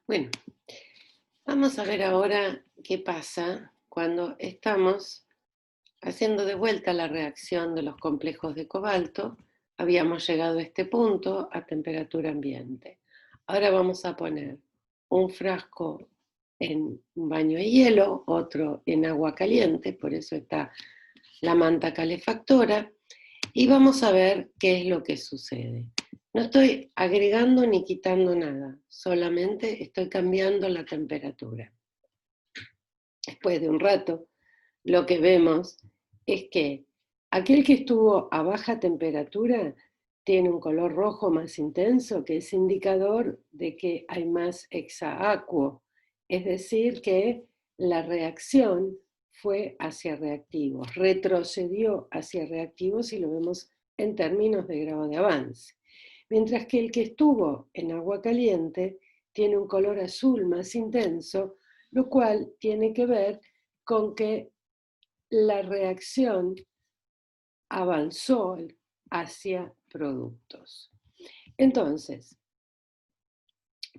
Bueno, vamos a ver ahora qué pasa cuando estamos haciendo de vuelta la reacción de los complejos de cobalto. Habíamos llegado a este punto a temperatura ambiente. Ahora vamos a poner un frasco en un baño de hielo, otro en agua caliente, por eso está la manta calefactora, y vamos a ver qué es lo que sucede. No estoy agregando ni quitando nada, solamente estoy cambiando la temperatura. Después de un rato, lo que vemos es que aquel que estuvo a baja temperatura tiene un color rojo más intenso, que es indicador de que hay más exaacuo, es decir, que la reacción fue hacia reactivos, retrocedió hacia reactivos si lo vemos en términos de grado de avance. Mientras que el que estuvo en agua caliente tiene un color azul más intenso, lo cual tiene que ver con que la reacción avanzó hacia productos. Entonces,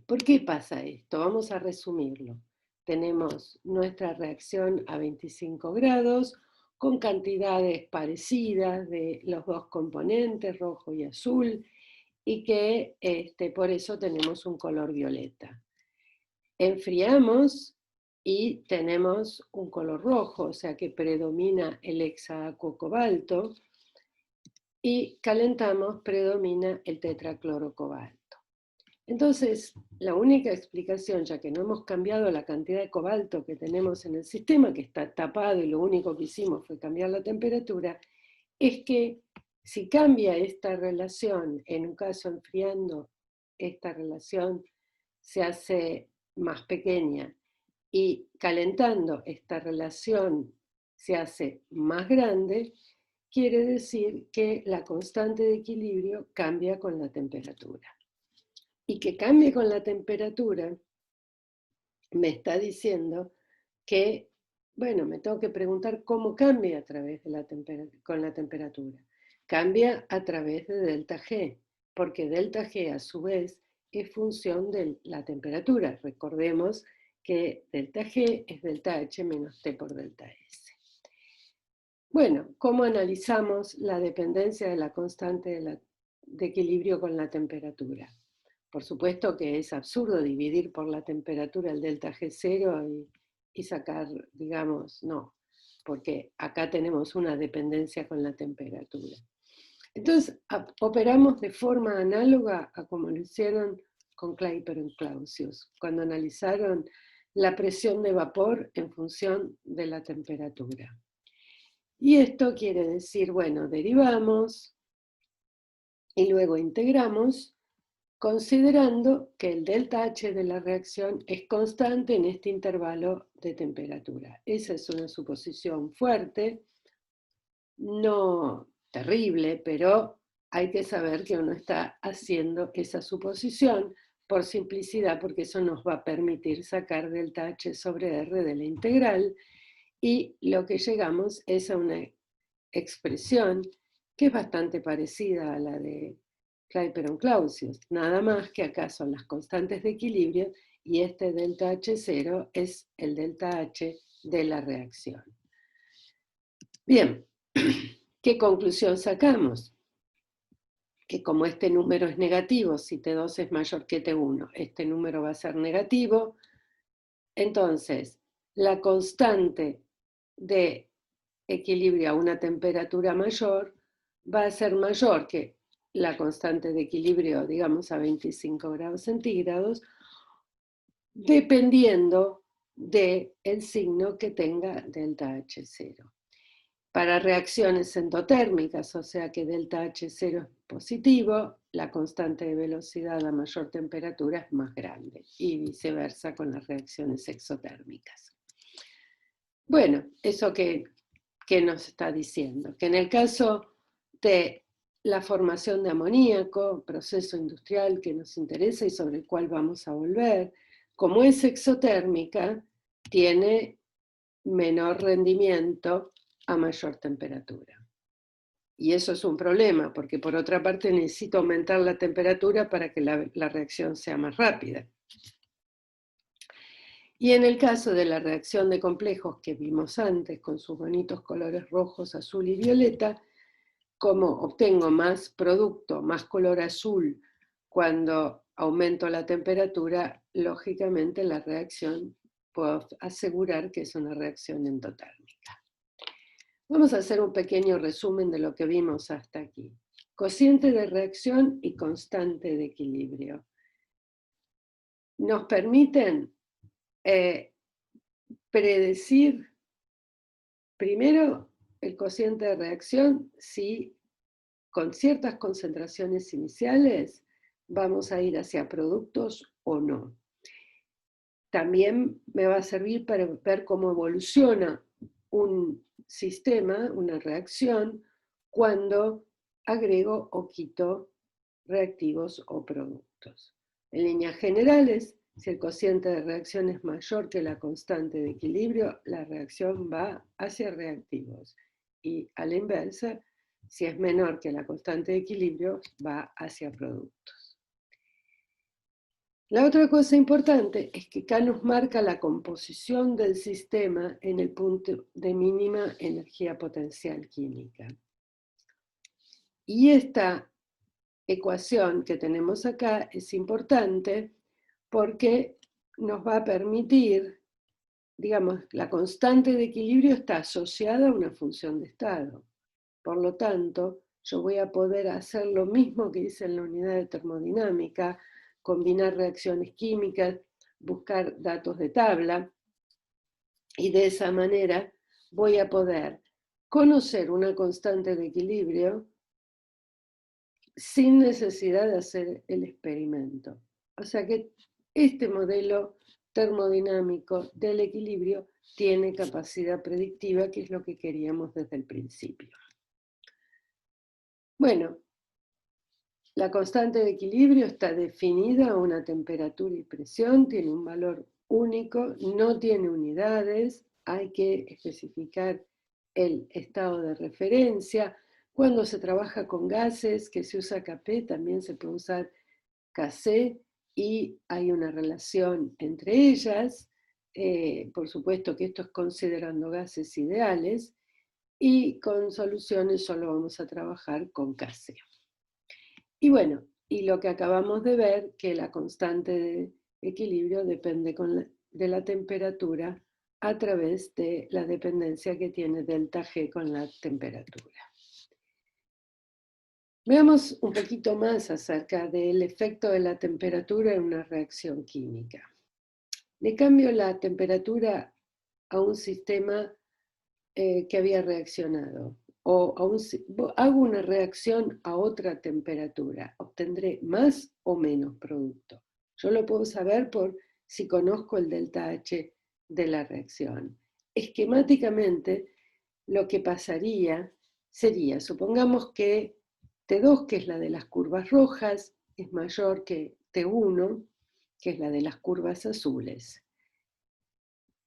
¿por qué pasa esto? Vamos a resumirlo. Tenemos nuestra reacción a 25 grados con cantidades parecidas de los dos componentes, rojo y azul, y que por eso tenemos un color violeta. Enfriamos y tenemos un color rojo, o sea que predomina el hexaacuo cobalto, y calentamos, predomina el tetraclorocobalto. Entonces, la única explicación, ya que no hemos cambiado la cantidad de cobalto que tenemos en el sistema, que está tapado y lo único que hicimos fue cambiar la temperatura, es que si cambia esta relación, en un caso enfriando, esta relación se hace más pequeña y calentando esta relación se hace más grande, quiere decir que la constante de equilibrio cambia con la temperatura. Y que cambie con la temperatura me está diciendo que, bueno, me tengo que preguntar cómo cambia a través de con la temperatura. Cambia a través de delta G, porque delta G a su vez es función de la temperatura. Recordemos que delta G es delta H menos T por delta S. Bueno, ¿cómo analizamos la dependencia de la constante de equilibrio con la temperatura? Por supuesto que es absurdo dividir por la temperatura el delta G0 y sacar, digamos, no, porque acá tenemos una dependencia con la temperatura. Entonces, operamos de forma análoga a como lo hicieron con Kleiper y Clausius, cuando analizaron la presión de vapor en función de la temperatura. Y esto quiere decir, bueno, derivamos y luego integramos, considerando que el delta H de la reacción es constante en este intervalo de temperatura. Esa es una suposición fuerte, no terrible, pero hay que saber que uno está haciendo esa suposición por simplicidad, porque eso nos va a permitir sacar delta H sobre R de la integral, y lo que llegamos es a una expresión que es bastante parecida a la de Clapeyron-Clausius, nada más que acá son las constantes de equilibrio y este delta H0 es el delta H de la reacción. Bien, ¿qué conclusión sacamos? Que como este número es negativo, si T2 es mayor que T1, este número va a ser negativo, entonces la constante de equilibrio a una temperatura mayor va a ser mayor que la constante de equilibrio, digamos, a 25 grados centígrados, dependiendo del signo que tenga delta H0. Para reacciones endotérmicas, o sea que delta H0 es positivo, la constante de velocidad a mayor temperatura es más grande, y viceversa con las reacciones exotérmicas. Bueno, eso que nos está diciendo, que en el caso de la formación de amoníaco, proceso industrial que nos interesa y sobre el cual vamos a volver, como es exotérmica, tiene menor rendimiento a mayor temperatura. Y eso es un problema, porque por otra parte necesito aumentar la temperatura para que la reacción sea más rápida. Y en el caso de la reacción de complejos que vimos antes, con sus bonitos colores rojos, azul y violeta, como obtengo más producto, más color azul, cuando aumento la temperatura, lógicamente la reacción puedo asegurar que es una reacción endotérmica. Vamos a hacer un pequeño resumen de lo que vimos hasta aquí. Cociente de reacción y constante de equilibrio. Nos permiten predecir primero el cociente de reacción si con ciertas concentraciones iniciales vamos a ir hacia productos o no. También me va a servir para ver cómo evoluciona un sistema, una reacción, cuando agrego o quito reactivos o productos. En líneas generales, si el cociente de reacción es mayor que la constante de equilibrio, la reacción va hacia reactivos. Y a la inversa, si es menor que la constante de equilibrio, va hacia productos. La otra cosa importante es que acá nos marca la composición del sistema en el punto de mínima energía potencial química. Y esta ecuación que tenemos acá es importante porque nos va a permitir, digamos, la constante de equilibrio está asociada a una función de estado. Por lo tanto, yo voy a poder hacer lo mismo que hice en la unidad de termodinámica, combinar reacciones químicas, buscar datos de tabla, y de esa manera voy a poder conocer una constante de equilibrio sin necesidad de hacer el experimento. O sea que este modelo termodinámico del equilibrio tiene capacidad predictiva, que es lo que queríamos desde el principio. Bueno, la constante de equilibrio está definida a una temperatura y presión, tiene un valor único, no tiene unidades, hay que especificar el estado de referencia. Cuando se trabaja con gases, que se usa Kp, también se puede usar Kc, y hay una relación entre ellas. Por supuesto que esto es considerando gases ideales, y con soluciones solo vamos a trabajar con Kc. Y bueno, y lo que acabamos de ver, que la constante de equilibrio depende de la temperatura a través de la dependencia que tiene delta G con la temperatura. Veamos un poquito más acerca del efecto de la temperatura en una reacción química. Le cambio la temperatura a un sistema que había reaccionado, o hago una reacción a otra temperatura, obtendré más o menos producto. Yo lo puedo saber por si conozco el delta H de la reacción. Esquemáticamente, lo que pasaría sería, supongamos que T2, que es la de las curvas rojas, es mayor que T1, que es la de las curvas azules.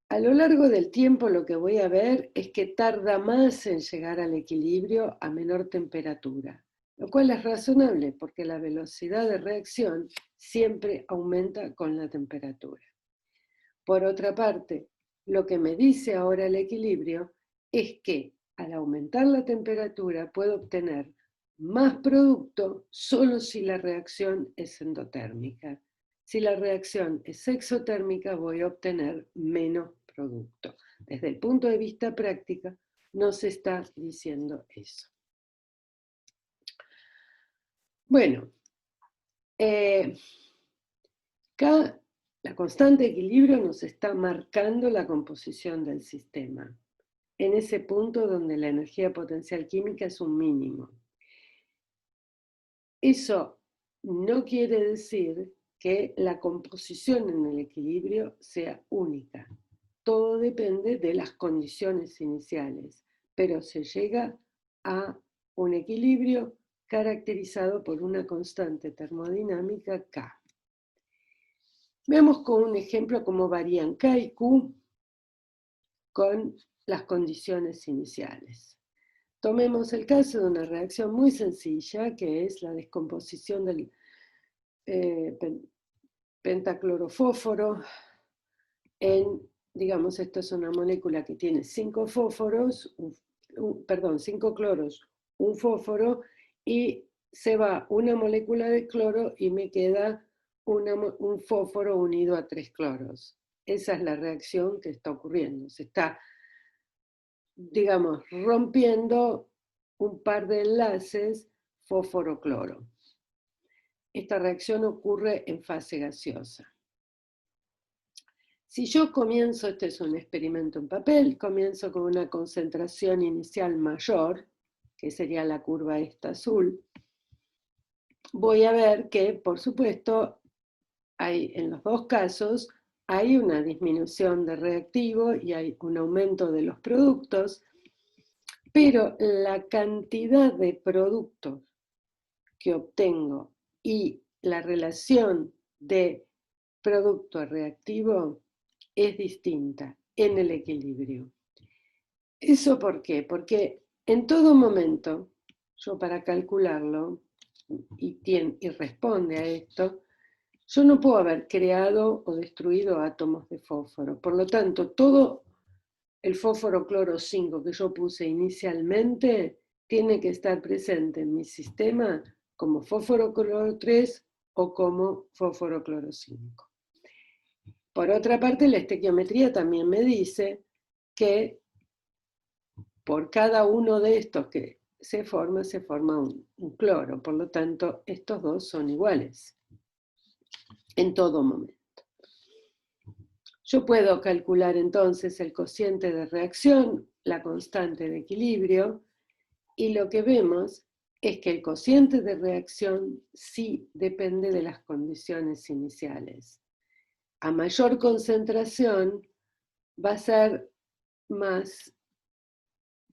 A lo largo del tiempo lo que voy a ver es que tarda más en llegar al equilibrio a menor temperatura, lo cual es razonable porque la velocidad de reacción siempre aumenta con la temperatura. Por otra parte, lo que me dice ahora el equilibrio es que al aumentar la temperatura puedo obtener más producto solo si la reacción es endotérmica. Si la reacción es exotérmica voy a obtener menos producto. Desde el punto de vista práctico no se está diciendo eso. Bueno, acá la constante de equilibrio nos está marcando la composición del sistema, en ese punto donde la energía potencial química es un mínimo. Eso no quiere decir que la composición en el equilibrio sea única. Todo depende de las condiciones iniciales, pero se llega a un equilibrio caracterizado por una constante termodinámica K. Veamos con un ejemplo cómo varían K y Q con las condiciones iniciales. Tomemos el caso de una reacción muy sencilla, que es la descomposición del pentaclorofósforo digamos, esto es una molécula que tiene 5 fósforos, 5 cloros, un fósforo, y se va una molécula de cloro y me queda un fósforo unido a 3 cloros. Esa es la reacción que está ocurriendo. Se está, digamos, rompiendo un par de enlaces fósforo-cloro. Esta reacción ocurre en fase gaseosa. Si yo comienzo, este es un experimento en papel, comienzo con una concentración inicial mayor, que sería la curva esta azul, voy a ver que, por supuesto, en los dos casos hay una disminución de reactivo y hay un aumento de los productos, pero la cantidad de productos que obtengo y la relación de producto a reactivo es distinta en el equilibrio. ¿Eso por qué? Porque en todo momento, yo para calcularlo, y responde a esto, yo no puedo haber creado o destruido átomos de fósforo. Por lo tanto, todo el fósforo cloro 5 que yo puse inicialmente tiene que estar presente en mi sistema como fósforo cloro 3 o como fósforo cloro 5. Por otra parte, la estequiometría también me dice que por cada uno de estos que se forma un cloro. Por lo tanto, estos dos son iguales en todo momento. Yo puedo calcular entonces el cociente de reacción, la constante de equilibrio, y lo que vemos es que el cociente de reacción sí depende de las condiciones iniciales. A mayor concentración va a ser más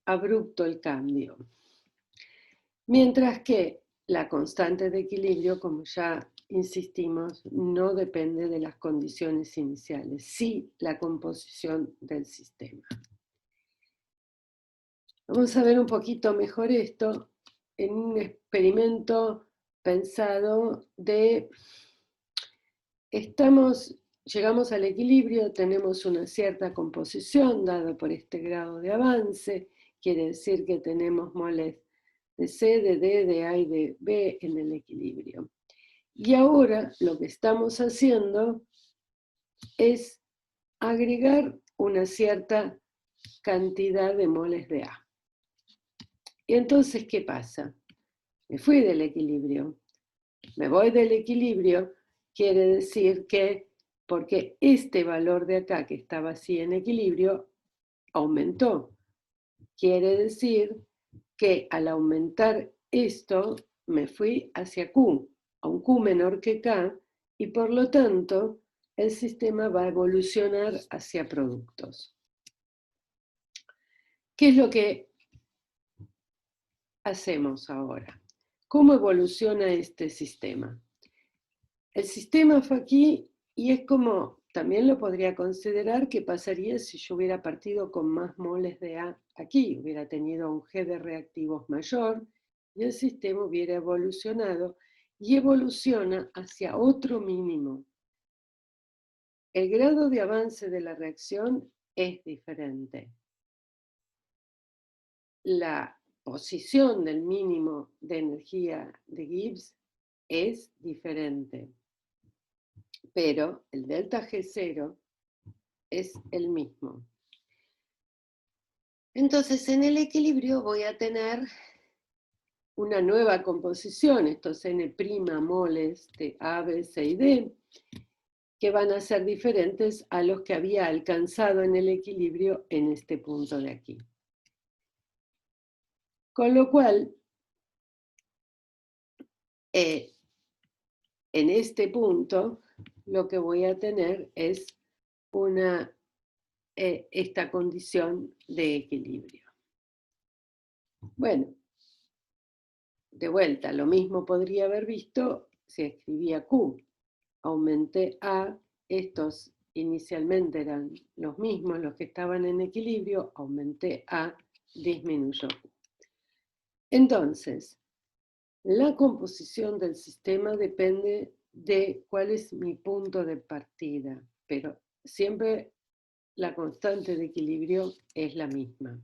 abrupto el cambio. Mientras que la constante de equilibrio, como ya insistimos, no depende de las condiciones iniciales, sí la composición del sistema. Vamos a ver un poquito mejor esto en un experimento pensado de, llegamos al equilibrio, tenemos una cierta composición dada por este grado de avance, quiere decir que tenemos moles de C, de D, de A y de B en el equilibrio. Y ahora lo que estamos haciendo es agregar una cierta cantidad de moles de A. Y entonces, ¿qué pasa? Me fui del equilibrio. Me voy del equilibrio quiere decir que, porque este valor de acá que estaba así en equilibrio, aumentó. Quiere decir que al aumentar esto, me fui hacia Q, a un Q menor que K, y por lo tanto, el sistema va a evolucionar hacia productos. ¿Qué es lo que hacemos ahora? ¿Cómo evoluciona este sistema? El sistema fue aquí y es como, también lo podría considerar que pasaría si yo hubiera partido con más moles de A aquí, hubiera tenido un G de reactivos mayor y el sistema hubiera evolucionado y evoluciona hacia otro mínimo. El grado de avance de la reacción es diferente. La posición del mínimo de energía de Gibbs es diferente, pero el delta G0 es el mismo. Entonces, en el equilibrio voy a tener una nueva composición, estos N' moles de A, B, C y D, que van a ser diferentes a los que había alcanzado en el equilibrio en este punto de aquí. Con lo cual, en este punto, lo que voy a tener es esta condición de equilibrio. Bueno, de vuelta, lo mismo podría haber visto si escribía Q. Aumenté A, estos inicialmente eran los mismos, los que estaban en equilibrio, aumenté A, disminuyó Q. Entonces, la composición del sistema depende de cuál es mi punto de partida, pero siempre la constante de equilibrio es la misma.